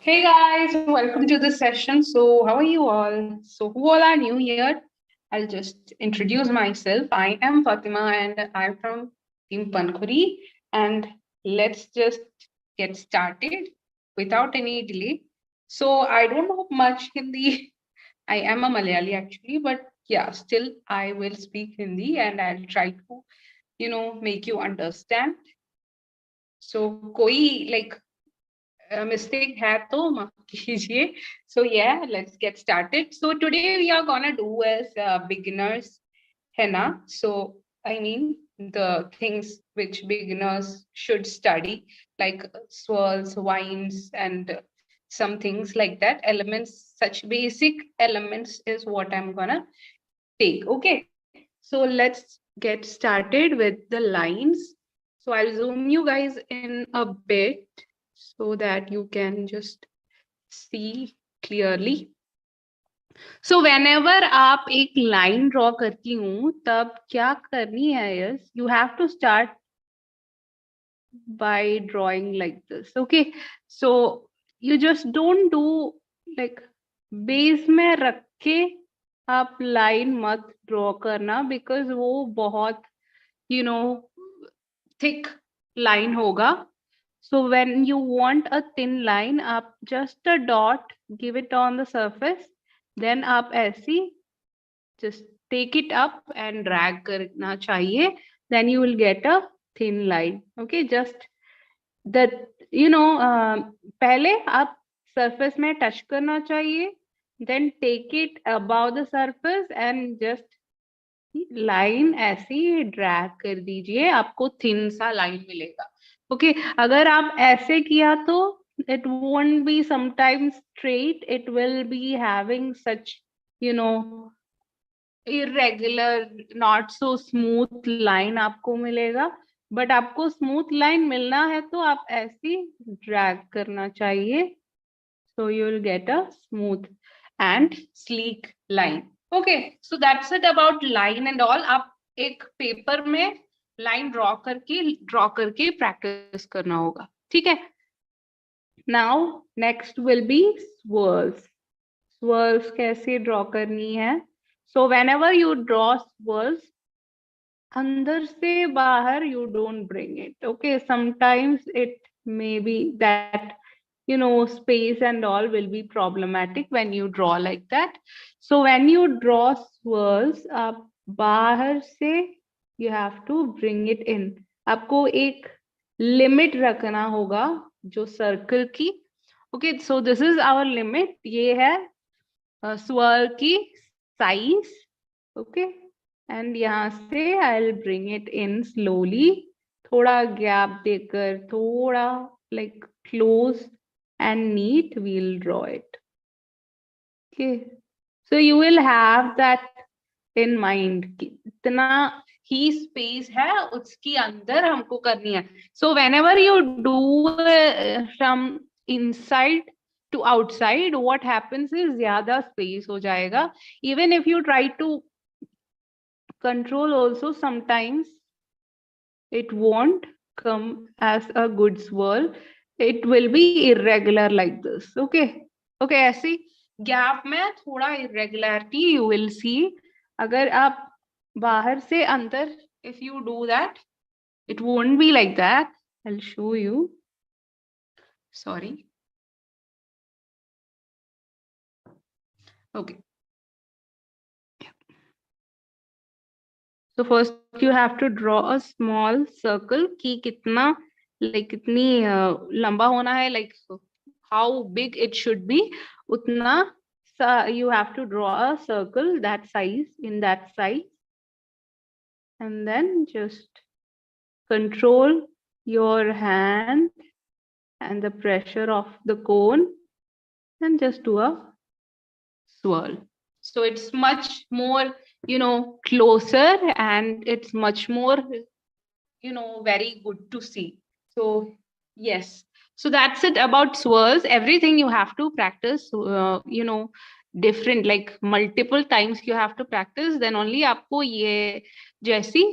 Hey guys, welcome to the session. So, how are you all? So, who all are new here? I'll just introduce myself. I am Fatima and I'm from Team Pankhuri. And let's just get started without any delay. So, I don't know much Hindi. I am a Malayali actually, but yeah, still I will speak Hindi and I'll try to, make you understand. So, koi like mistake hai to maaf kijiye. So yeah, let's get started. So today we are gonna do as beginners henna. So I mean the things which beginners should study, like swirls, wines, and some things like that. Elements, such basic elements is what I'm gonna take. Okay, so let's get started with the lines. So I'll zoom you guys in a bit so that you can just see clearly. So whenever आप एक line draw करती हूँ तब क्या करनी है yes you have to start by drawing like this. Okay, so you just don't do like base में रख के आप line मत draw करना because वो बहुत you know thick line होगा. So when you want a thin line, आप just a dot, give it on the surface, then आप ऐसी just take it up and drag करना चाहिए, then you will get a thin line. Okay, just that पहले आप surface में touch करना चाहिए, then take it above the surface and just line ऐसी ड्रैग कर दीजिए, आपको थिन सा लाइन मिलेगा. ओके अगर आप ऐसे किया तो it won't be sometimes straight, it will be having such irregular, not so smooth line आपको मिलेगा. बट आपको स्मूथ लाइन मिलना है तो आप ऐसी ड्रैग करना चाहिए, so you will get a smooth and sleek line. Okay, so that's it about line and all. आप एक पेपर में लाइन ड्रॉ करके प्रैक्टिस करना होगा. ठीक है. Now next will be swirls. Swirls कैसे ड्रॉ करनी है? So whenever you draw swirls, अंदर से बाहर you don't bring it. Okay, sometimes it may be that space and all will be problematic when you draw like that. So when you draw swirls, आप बाहर से you have to bring it in. आपको एक limit रखना होगा जो circle की. Okay, so this is our limit. ये है swirl की size. Okay, and यहाँ से I'll bring it in slowly. थोड़ा gap देकर, थोड़ा like close and neat we'll draw it. Okay, so you will have that in mind. कितना ही space है उसके अंदर हमको करनी है. So whenever you do from inside to outside, what happens is ज़्यादा space हो जाएगा. Even if you try to control also, sometimes it won't come as a good swirl. It will be irregular like this. Okay, okay, ऐसी gap में थोड़ा irregularity you will see. अगर आप बाहर से अंदर, if you do that, it won't be like that. I'll show you. Sorry. Okay. So first you have to draw a small circle कि कितना like कितनी लंबा होना है, like how big it should be, उतना you have to draw a circle that size, in that size, and then just control your hand and the pressure of the cone and just do a swirl. So it's much more closer and it's much more very good to see. So yes, so that's it about swirls. Everything you have to practice different, like multiple times you have to practice, then only आपको ये जैसी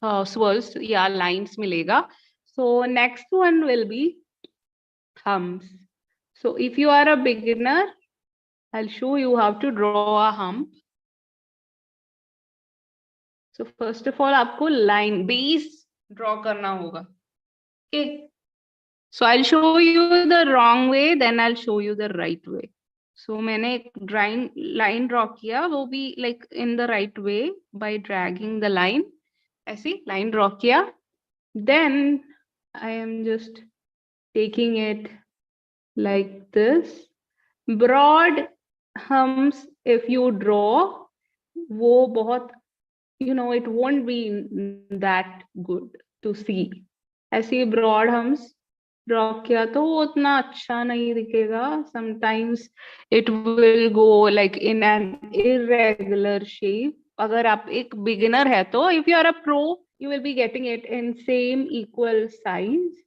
swirls या lines मिलेगा. So next one will be thumbs. So if you are a beginner, I'll show you how to draw a hump. So first of all आपको line base draw करना होगा. Okay. So I'll show you the wrong way, then I'll show you the right way. So मैंने एक line draw किया, वो भी like in the right way by dragging the line. ऐसी line draw किया. Then I am just taking it like this. Broad humps, if you draw, वो बहुत, you know, it won't be that good to see. ऐसे broad humps draw किया तो वो उतना अच्छा नहीं दिखेगा. Sometimes it will go like in an irregular shape. अगर आप एक beginner है तो, if you are a pro, you will be getting it in same equal size.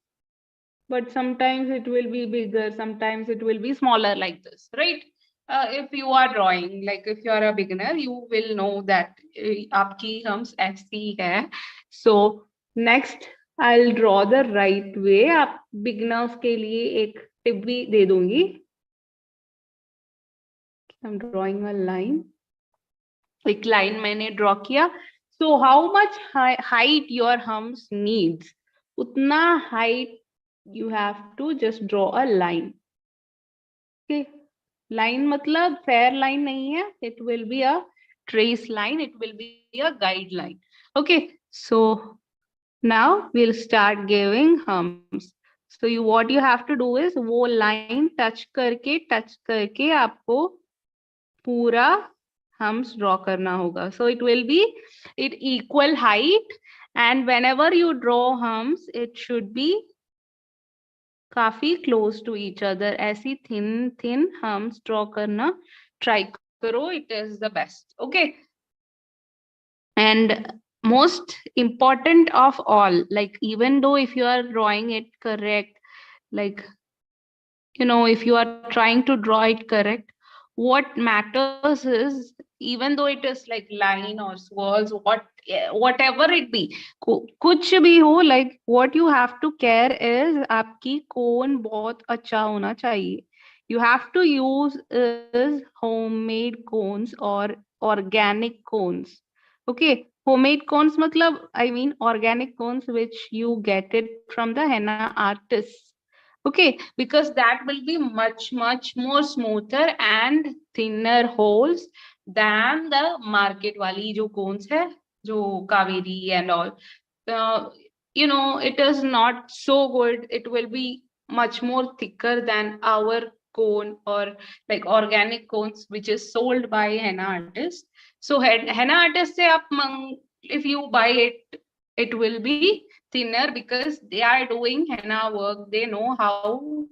But sometimes it will be bigger, sometimes it will be smaller like this, right? If you are drawing, like if you are a beginner, you will know that aapki humps ऐसी है. So next I'll draw the right way. आप beginners के लिए एक tip भी दे दूंगी. I'm drawing a line. एक line मैंने draw किया. So how much height your humps needs, उतना height you have to just draw a line. Okay, line मतलब fair line नहीं है. It will be a trace line. It will be a guideline. Okay, so now we'll start giving humps. So what you have to do is वो line touch करके आपको पूरा humps draw करना होगा. So it will be it equal height, and whenever you draw humps, it should be काफी close to each other. ऐसी thin humps draw करना try करो. It is the best. Okay. And most important of all, like even though if you are drawing it correct, like, you know, if you are trying to draw it correct, what matters is, even though it is like line or swirls, whatever it be, कुछ भी हो, like what you have to care is आपकी cone बहुत अच्छा होना चाहिए. You have to use is homemade cones or organic cones. Okay, homemade cones matlab, I mean organic cones which you get it from the henna artists. Okay, because that will be much more smoother and thinner holes than the market wali jo cones hai, jo Kaveri and all. You know, it is not so good. It will be much more thicker than our cone or like organic cones which is sold by henna artists. So henna artists say if you buy it, it will be thinner because they are doing henna work. They know how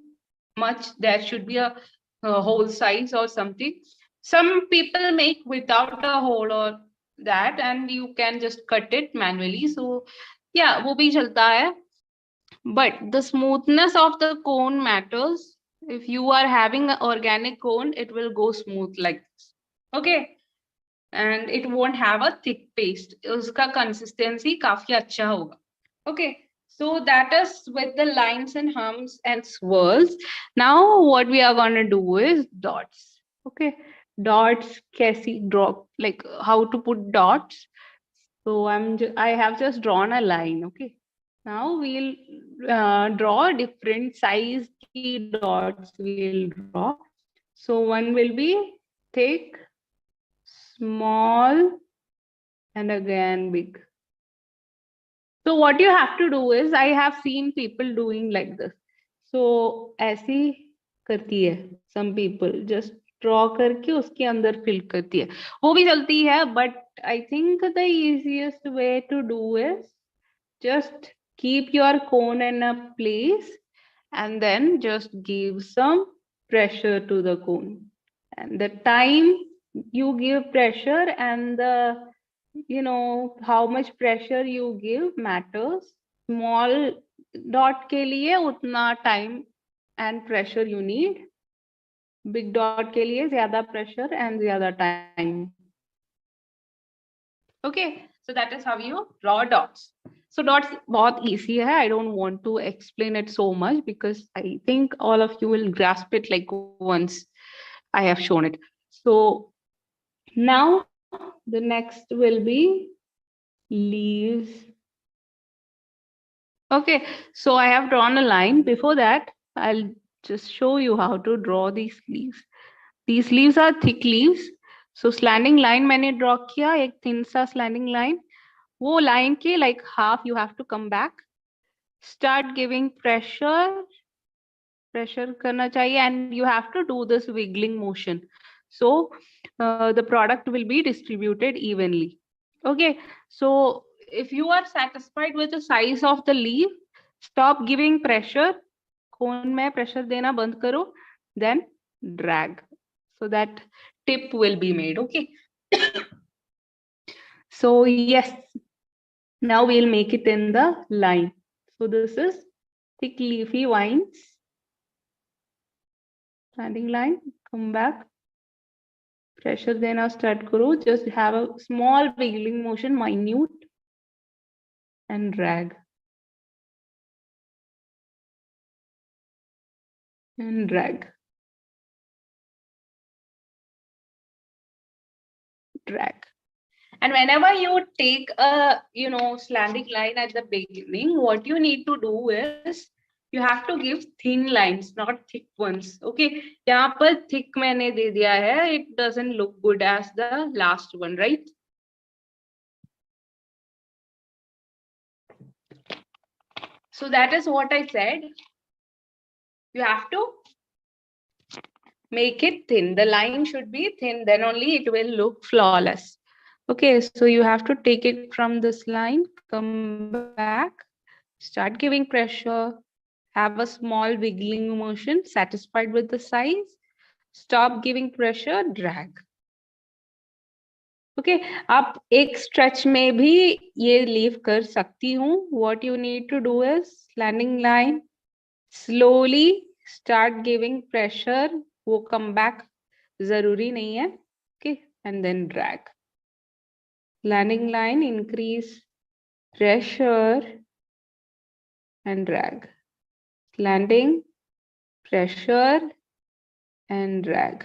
much there should be a hole size or something. Some people make without a hole or that, and you can just cut it manually. So yeah, wo bhi chalta hai. But the smoothness of the cone matters. If you are having an organic cone, it will go smooth like this. Okay. And it won't have a thick paste. Uska consistency काफी अच्छा होगा. Okay, so that is with the lines and humps and swirls. Now what we are going to do is dots. Okay, dots कैसी draw, like how to put dots. So I have just drawn a line. Okay, now we'll draw different size की dots we'll draw. So one will be thick, small, and again big. So what you have to do is, I have seen people doing like this. So ऐसी करती है some people, just draw करके उसके अंदर fill करती है. वो भी चलती है, but I think the easiest way to do is just keep your cone in a place and then just give some pressure to the cone. And the time you give pressure and the, you know, how much pressure you give matters. Small dot के लिए उतना time and pressure you need. Big dot के लिए ज़्यादा pressure and ज़्यादा time. Okay, so that is how you draw dots. So dots बहुत easy है. I don't want to explain it so much because I think all of you will grasp it like once I have shown it. So now the next will be leaves. Okay, so I have drawn a line. Before that, I'll just show you how to draw these leaves. These leaves are thick leaves. So slanting line मैंने draw किया, एक thin सा slanting line. वो line के like half you have to come back. Start giving pressure करना चाहिए, and you have to do this wiggling motion. So the product will be distributed evenly. Okay, so if you are satisfied with the size of the leaf, stop giving pressure. Cone में pressure देना बंद करो, then drag. So that tip will be made. Okay. So yes, now we'll make it in the line. So this is thick leafy vines. Standing line, come back. Pressure देना start करो. Just have a small wiggling motion, minute, and drag. And drag. Drag. And whenever you take a slanting line at the beginning, what you need to do is you have to give thin lines, not thick ones. Okay, यहाँ पर thick मैंने दे दिया है. It doesn't look good as the last one, right? So that is what I said. You have to make it thin. The line should be thin, then only it will look flawless. Okay, so you have to take it from this line, come back, start giving pressure, have a small wiggling motion, satisfied with the size, stop giving pressure, drag. Okay, आप एक stretch में भी ये leave कर सकती हूँ. What you need to do is slanting line, slowly start giving pressure. वो come back जरूरी नहीं है. Okay, and then drag. Slanting line, increase pressure and drag. Slanting, pressure and drag.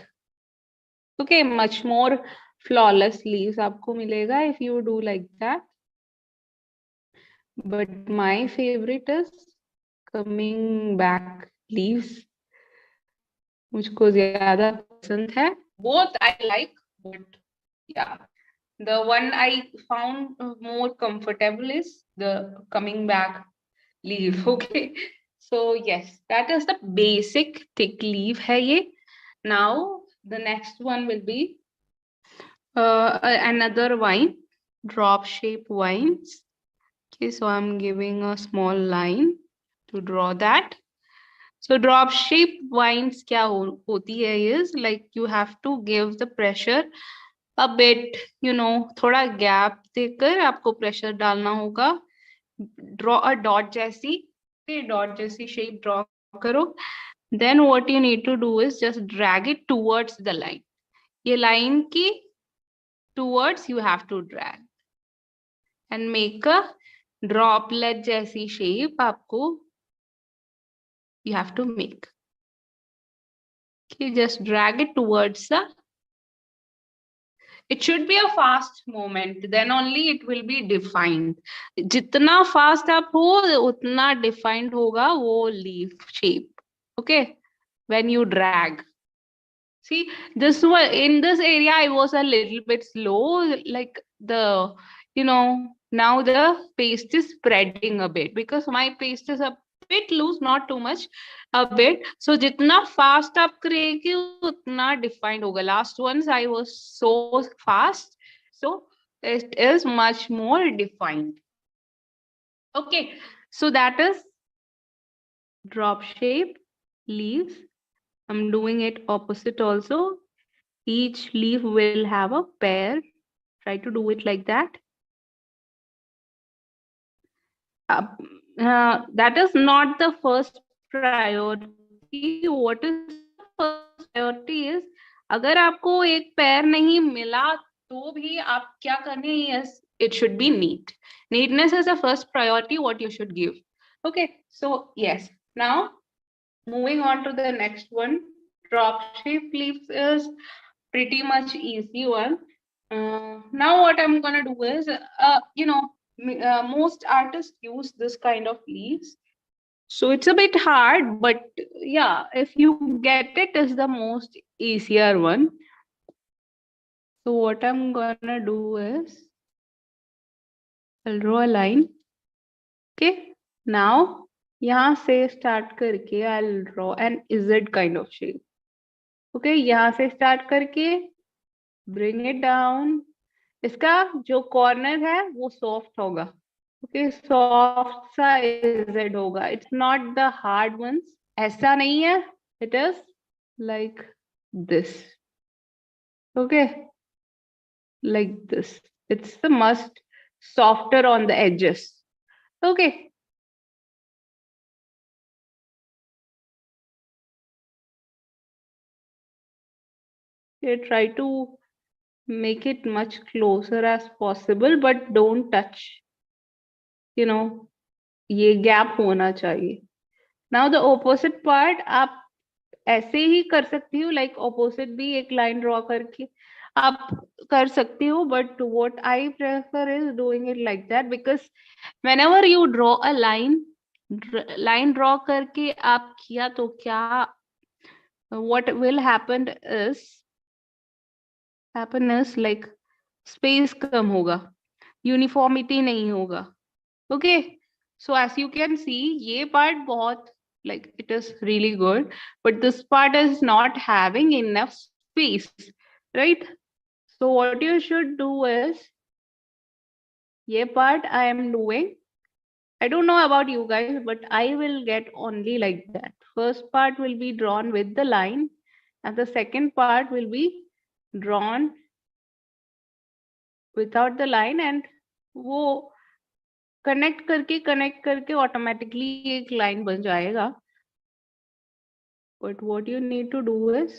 Okay, much more flawless leaves आपको मिलेगा if you do like that. But my favorite is coming back leaves. मुझको ज़्यादा पसंद है. Both I like, but yeah, the one I found more comfortable is the coming back leaf. Okay, so yes, that is the basic thick leaf है ये. Now the next one will be another vine, drop shape vines. Okay, so I'm giving a small line to draw that. So drop shape vines क्या होती है is like you have to give the pressure a bit, थोड़ा gap देकर आपको pressure डालना होगा. Draw a dot जैसी, dot जैसी shape draw करो. Then what you need to do is just drag it towards the line. ये line की towards you have to drag and make a droplet जैसी shape आपको you have to make. Okay, just drag it towards the. It should be a fast movement, then only it will be defined. जितना fast आप हो उतना defined होगा वो leaf shape. Okay, when you drag. See, this one in this area I was a little bit slow, like the now the paste is spreading a bit because my paste is a bit loose, not too much, a bit. So जितना fast आप करेंगे उतना defined होगा. Last ones I was so fast, so it is much more defined. Okay, so that is drop shape leaves. I'm doing it opposite also. Each leaf will have a pair. Try to do it like that. That is not the first priority. What is the first priority is अगर आपको एक पैर नहीं मिला तो भी आप क्या करने, yes, it should be neat. Neatness is the first priority what you should give. Okay, so yes, now moving on to the next one. Drop shape leaves is pretty much easy one. Now what I'm gonna do is, most artists use this kind of leaves. So it's a bit hard, but yeah, if you get it, is the most easier one. So what I'm gonna do is, I'll draw a line. Okay, now यहाँ से start करके I'll draw an Z kind of shape. Okay, यहाँ से start करके bring it down. इसका जो corner है वो soft होगा. Okay, soft सा Z होगा. It's not the hard ones. ऐसा नहीं है. It is like this. Okay, like this. It's the must softer on the edges. Okay. Okay, try to make it much closer as possible, but don't touch. You know, ये gap होना चाहिए. Now the opposite part आप ऐसे ही कर सकती हो, like opposite भी एक line draw करके आप कर सकती हो, but what I prefer is doing it like that, because whenever you draw a line draw करके आप किया तो क्या, what will happen is like space कम होगा, uniformity नहीं होगा. Okay, so as you can see, ये part बहुत, like it is really good, but this part is not having enough space, right? So what you should do is, ये part I am doing, I don't know about you guys, but I will get only like that. First part will be drawn with the line, and the second part will be drawn without the line, and वो connect करके automatically एक line बन जाएगा. But what you need to do is,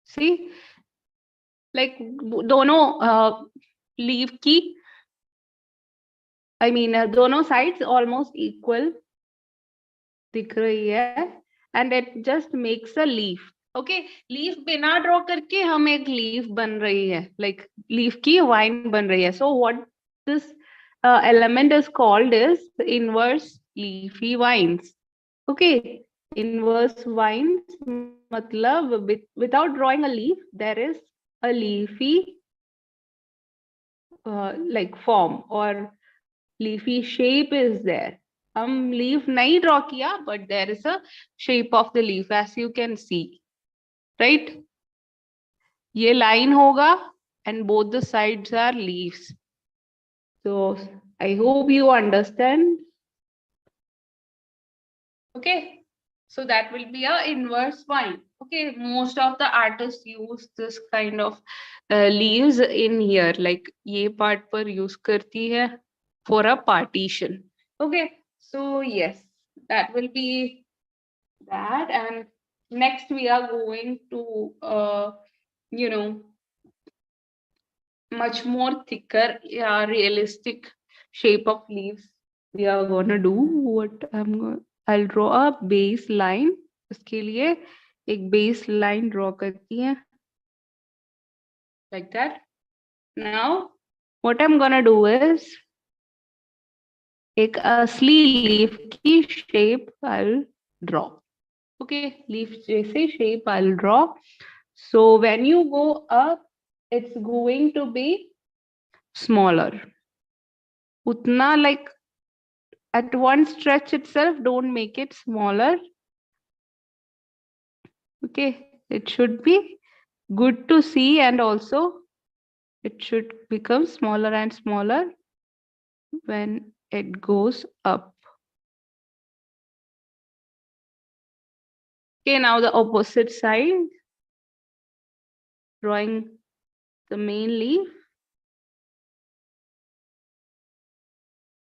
see, like दोनों leave की, I mean दोनों sides almost equal दिख रही है, and it just makes a leaf. Okay, leaf बिना ड्रॉ करके हम एक लीफ बन रही है, like लीफ की वाइन बन रही है. So what this element is called is inverse leafy vines. Okay, inverse vines मतलब without drawing a leaf, there is a leafy like form or leafy shape is there. हम leaf नहीं draw किया, but there is a shape of the leaf, as you can see, right? ये line होगा and both the sides are leaves. So I hope you understand. Okay, so that will be a inverse vine. Okay, most of the artists use this kind of leaves in here, like ये part पर use करती है for a partition. Okay, so yes, that will be that. And next we are going to you know, much more thicker, yeah, realistic shape of leaves. We are gonna do what I'll draw a base line. उसके लिए एक base line draw करती है, like that. Now what I'm gonna do is, एक असली leaf की shape I'll draw. Okay, leaf जैसे shape I'll draw. So when you go up, it's going to be smaller. Utna, like at one stretch itself, don't make it smaller. Okay, it should be good to see, and also it should become smaller and smaller when it goes up. Okay, now the opposite side, drawing the main leaf.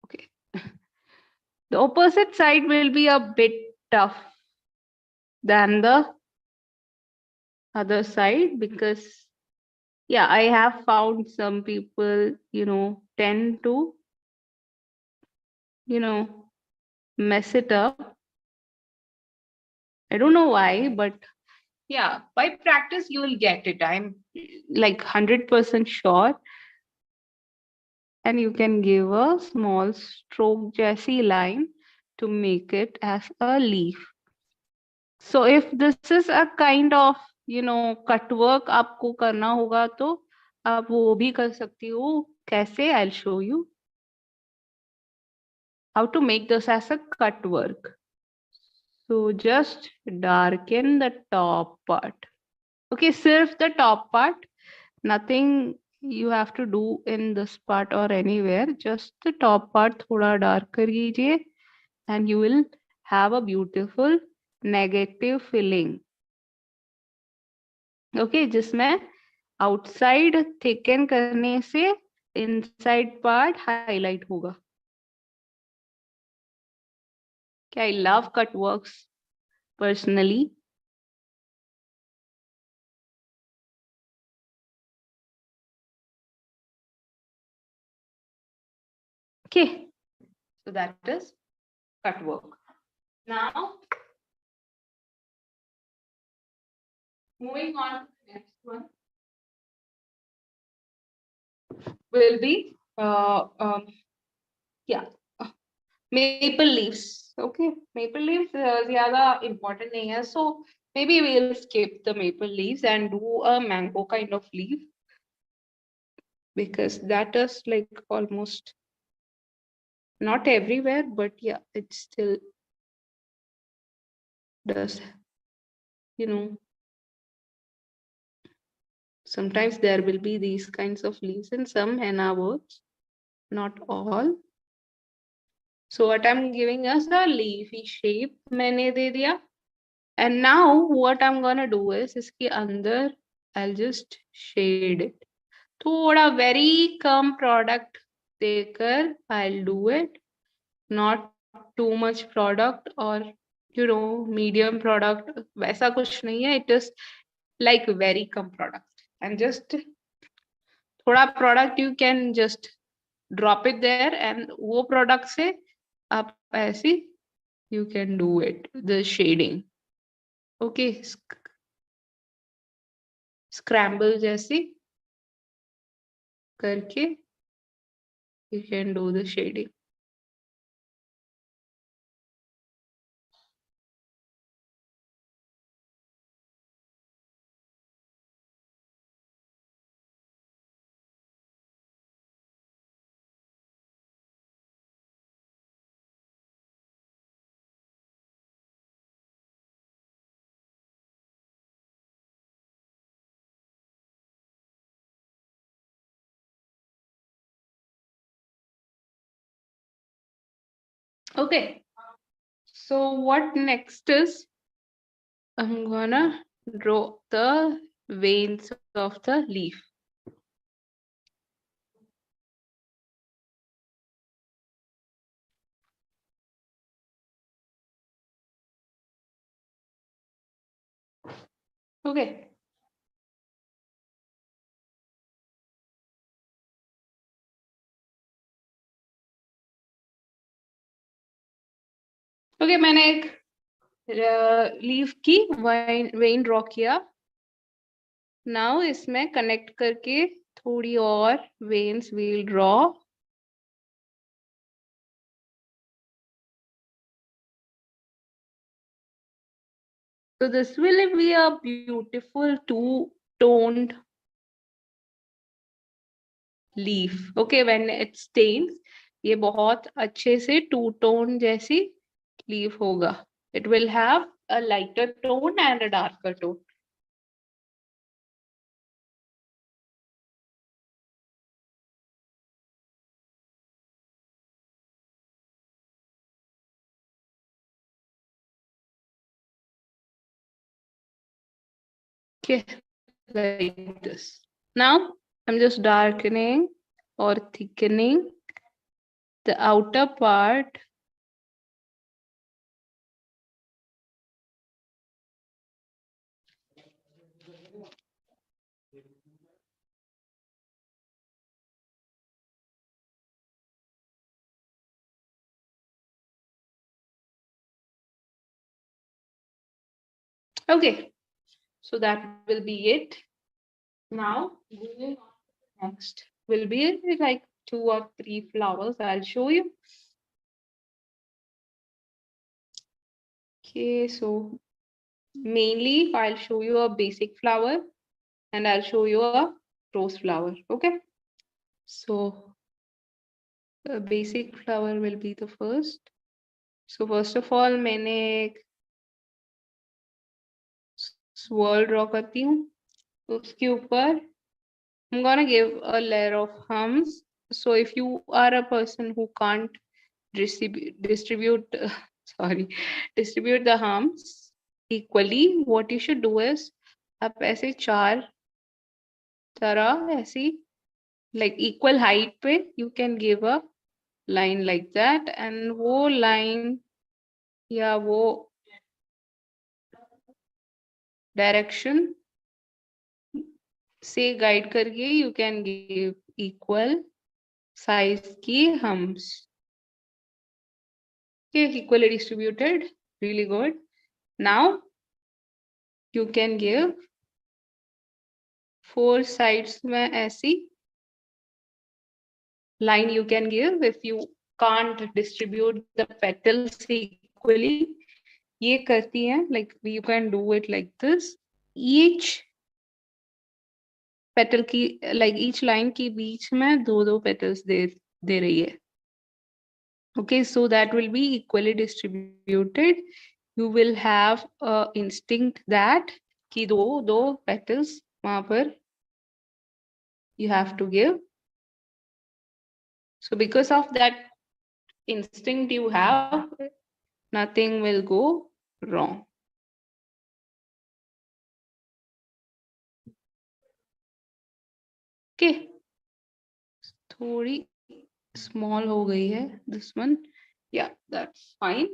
Okay, the opposite side will be a bit tough than the other side, because Yeah, I have found some people, tend to, mess it up. I don't know why, but yeah, by practice you will get it. I'm like 100% sure. And you can give a small stroke Jesse line to make it as a leaf. So if this is a kind of, cut work आपको करना होगा तो आप वो भी कर सकती हो. कैसे? I'll show you how to make this as a cut work. So just darken the top part. Okay, सिर्फ the top part. Nothing you have to do in this part or anywhere. Just the top part थोड़ा dark कर कीजिए and you will have a beautiful negative filling. Okay, जिसमें outside thicken करने से inside part highlight होगा. Okay, I love cut works personally. Okay, so that is cut work. Now, moving on to the next one will be yeah, maple leaves. Okay, maple leaves zyada important nahi hai, so maybe we'll skip the maple leaves and do a mango kind of leaf, because that is like almost not everywhere, but yeah, it still does, sometimes there will be these kinds of leaves in some henna works, not all. So what I'm giving us a leafy shape मैंने दे दिया. And now what I'm gonna do is इसके अंदर I'll just shade it. थोड़ा very कम product देकर I'll do it. Not too much product or medium product. वैसा कुछ नहीं है. It is like very come product. And just थोड़ा product you can just drop it there and वो product से आप ऐसे you can do it, the shading. Okay, scramble जैसे करके you can do the shading. Okay, so what next is I'm gonna draw the veins of the leaf. Okay. Okay, मैंने एक leaf की when draw किया. Now इसमें connect करके थोड़ी और veins we'll draw. So this will be a beautiful two-toned leaf. Okay, when it stains, ये बहुत अच्छे से two-tone जैसी leaf होगा. It will have a lighter tone and a darker tone. Okay, like this. Now I'm just darkening or thickening the outer part. Okay, so that will be it. Now moving on to the next will be like 2 or 3 flowers. I'll show you. Okay, so mainly I'll show you a basic flower and I'll show you a rose flower. Okay, so the basic flower will be the first. So first of all मैंने एक swirl draw करती हूँ. तो उसके ऊपर I'm gonna give a layer of hums. So if you are a person who can't distribute sorry, distribute the hums equally, what you should do is आप ऐसे चार तरह ऐसी like equal height पे you can give a line like that, and वो line या वो direction से guide करके you can give equal size की hums. Okay, equally distributed, really good. Now you can give 4 sides में ऐसी line you can give if you can't distribute the petals equally. ये करती है like you can do it like this. Each petal की like each line की बीच में दो petals दे रही है. Okay, so that will be equally distributed. You will have a instinct that कि दो petals वहां पर you have to give. So because of that instinct you have, nothing will go wrong. Okay, थोड़ी small हो गई है this one. Yeah, that's fine.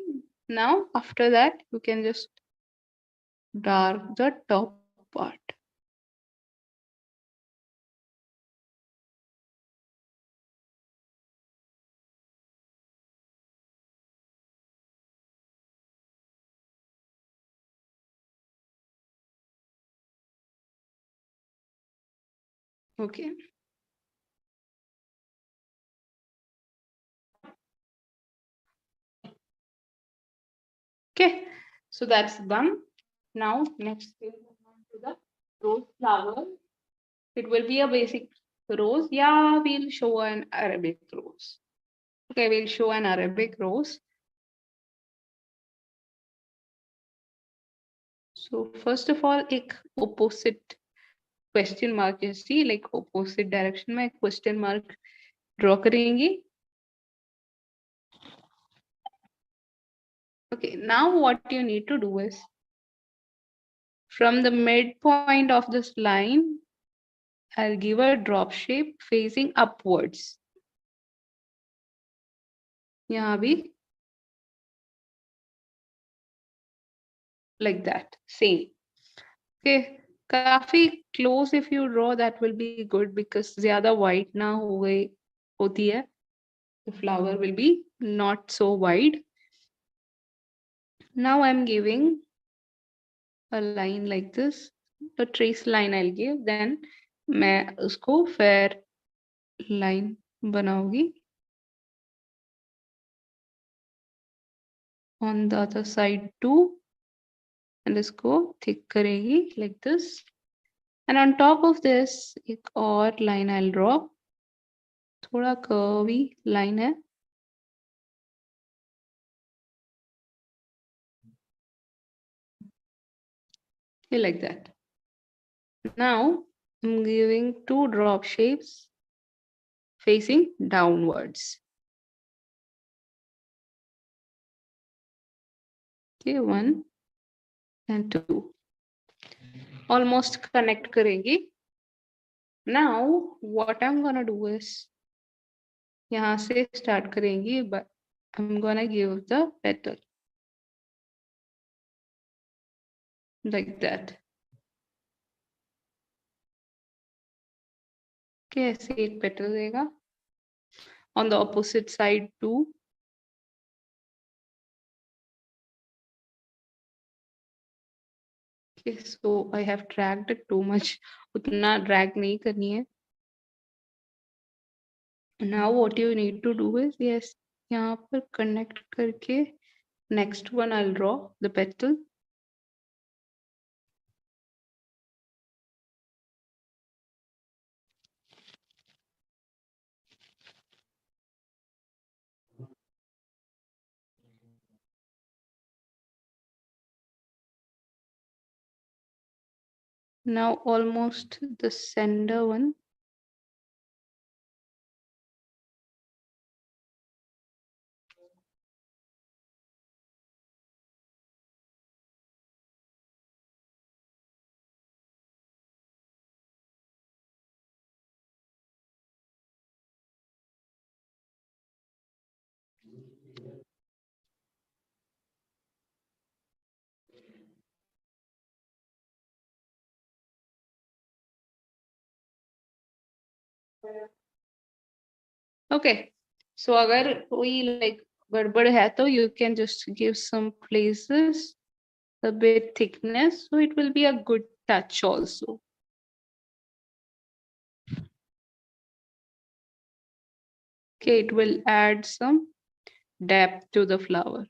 Now after that you can just dark the top part. Okay. Okay, so that's done. Now next we'll move on to the rose flower. It will be a basic rose. Yeah, we'll show an Arabic rose. Okay, we'll show an Arabic rose. So first of all, एक opposite question mark जैसी like opposite direction में question mark draw करेंगे. Okay, now what you need to do is from the midpoint of this line, I'll give a drop shape facing upwards. यहाँ भी like that, same. Okay, काफी close if you draw, that will be good because ज़्यादा white ना हो गई होती है. The flower will be not so wide. Now I'm giving a line like this, a trace line I'll give, then मैं उसको fair line बनाऊंगी. On the other side too, and इसको thick करेगी like this. And on top of this, एक और line I'll draw. थोड़ा curvy line है. Okay, like that. Now I'm giving 2 drop shapes facing downwards. Okay, 1 and 2. Almost connect करेंगी. Now what I'm gonna do is यहाँ से start करेंगी, but I'm gonna give the petal like that. Okay, ऐसे एक petal देगा. On the opposite side too. Okay, so I have dragged it too much. उतना drag नहीं करनी है. Now what you need to do is, yes, यहाँ पर connect करके next one I'll draw the petal. Now almost the center one. Okay, so अगर कोई like गड़बड़ है तो you can just give some places a bit thickness, so it will be a good touch also. Okay, it will add some depth to the flower.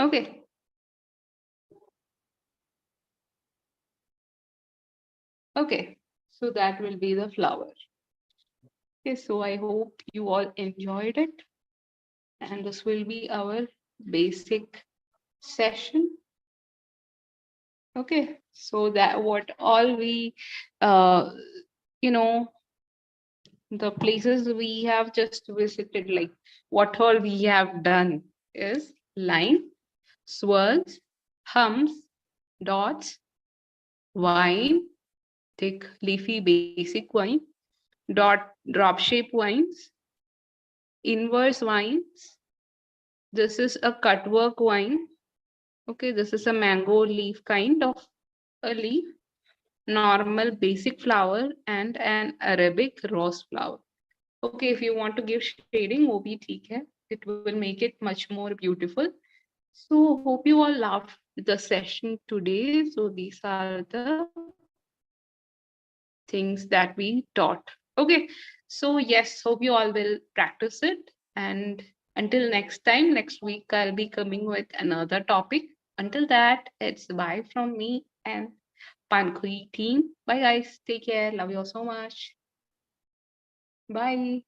Okay. Okay, so that will be the flower. Okay, so I hope you all enjoyed it. And this will be our basic session. Okay, so that what all we, you know, the places we have just visited, like what all we have done is line, swirls, hums, dots, vine, thick leafy basic vine, drop shape vines, inverse vines. This is a cutwork vine. Okay, this is a mango leaf kind of a leaf, normal basic flower, and an Arabic rose flower. Okay, if you want to give shading, वो भी ठीक है. It will make it much more beautiful. So hope you all loved the session today. So these are the things that we taught. Okay, so yes, hope you all will practice it. And until next time, next week, I'll be coming with another topic. Until that, it's bye from me and Pankhuri team. Bye guys, take care. Love you all so much. Bye.